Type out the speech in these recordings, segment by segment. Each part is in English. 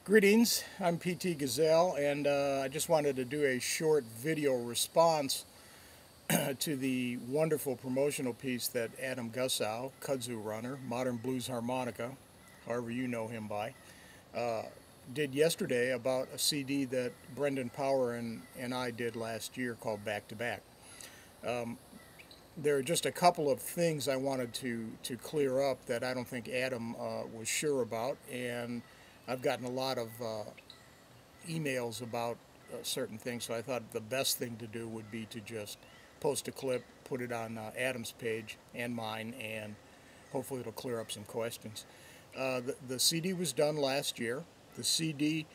Greetings, I'm PT Gazelle, and I just wanted to do a short video response to the wonderful promotional piece that Adam Gussow, kudzu runner, modern blues harmonica, however you know him by, uh, did yesterday about a CD that Brendan Power and I did last year called Back to Back. There are just a couple of things I wanted to clear up that I don't think Adam was sure about, and I've gotten a lot of emails about certain things, so I thought the best thing to do would be to just post a clip, put it on Adam's page and mine, and hopefully it'll clear up some questions. The CD was done last year. The CD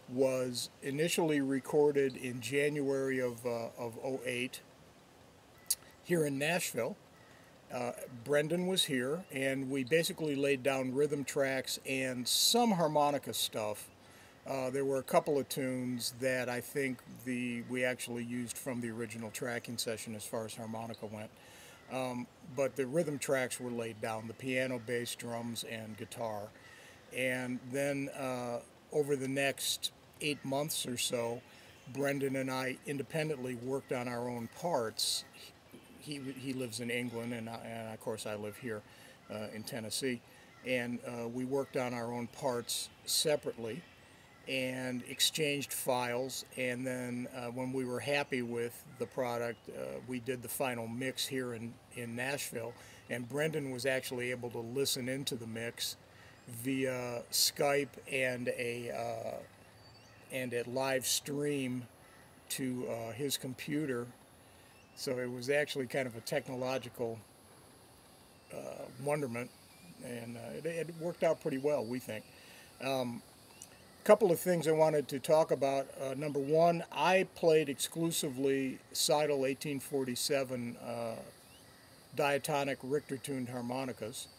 was initially recorded in January of '08 here in Nashville. Brendan was here, and we basically laid down rhythm tracks and some harmonica stuff. There were a couple of tunes that I think we actually used from the original tracking session as far as harmonica went. But the rhythm tracks were laid down, the piano, bass, drums, and guitar. And then over the next 8 months or so, Brendan and I independently worked on our own parts. He lives in England, and of course I live here in Tennessee. And we worked on our own parts separately and exchanged files, and then when we were happy with the product, we did the final mix here in Nashville, and Brendan was actually able to listen into the mix via Skype and a live stream to his computer. So it was actually kind of a technological wonderment, and it worked out pretty well, we think. Couple of things I wanted to talk about. Number one, I played exclusively Seidel 1847 diatonic Richter-tuned harmonicas,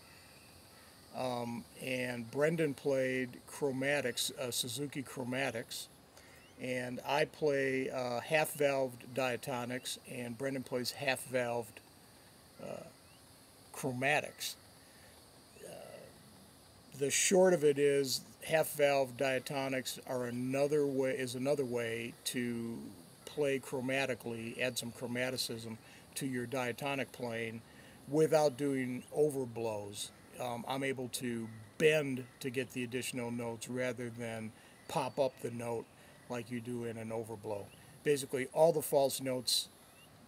and Brendan played chromatics, Suzuki chromatics, and I play half-valved diatonics, and Brendan plays half-valved chromatics. The short of it is half-valve diatonics are another way to play chromatically, add some chromaticism to your diatonic playing without doing overblows. I'm able to bend to get the additional notes rather than pop up the note like you do in an overblow. Basically, all the false notes,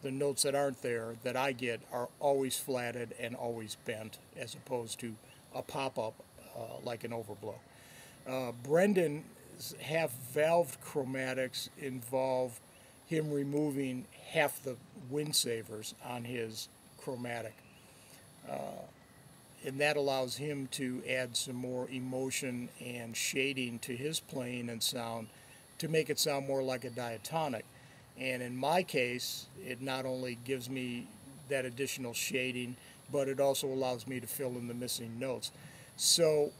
the notes that aren't there that I get, are always flatted and always bent, as opposed to a pop-up like an overblow. Brendan's half-valved chromatics involve him removing half the wind savers on his chromatic. And that allows him to add some more emotion and shading to his playing and sound to make it sound more like a diatonic. And in my case, it not only gives me that additional shading, but it also allows me to fill in the missing notes. So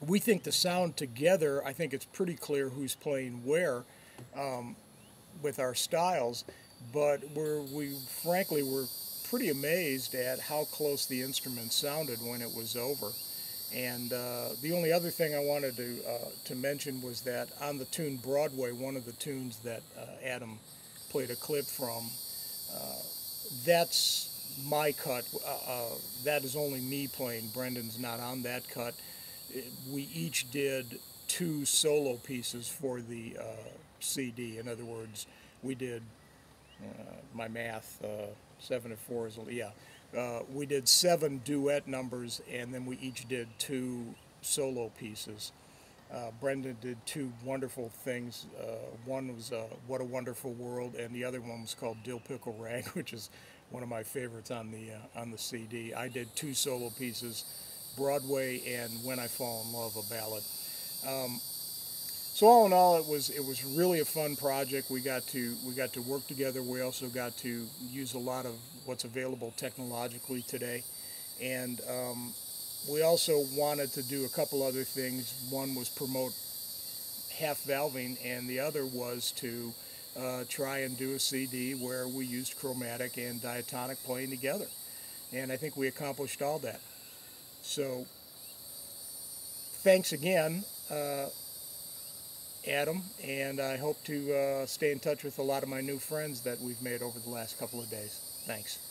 we think the sound together, I think it's pretty clear who's playing where with our styles, but frankly we're pretty amazed at how close the instrument sounded when it was over. And the only other thing I wanted to mention was that on the tune Broadway, one of the tunes that Adam played a clip from, that's my cut. That is only me playing. Brendan's not on that cut. We each did 2 solo pieces for the CD. In other words, we did my math, 7 and 4 is, yeah. We did 7 duet numbers, and then we each did 2 solo pieces. Brendan did 2 wonderful things. One was What a Wonderful World, and the other one was called Dill Pickle Rag, which is one of my favorites on the CD. I did 2 solo pieces, Broadway and When I Fall in Love, a ballad. So all in all, it was really a fun project. We got to work together. We also got to use a lot of what's available technologically today, and we also wanted to do a couple other things. One was promote half-valving, and the other was to try and do a CD where we used chromatic and diatonic playing together. And I think we accomplished all that. So thanks again. Adam, and I hope to stay in touch with a lot of my new friends that we've made over the last couple of days. Thanks.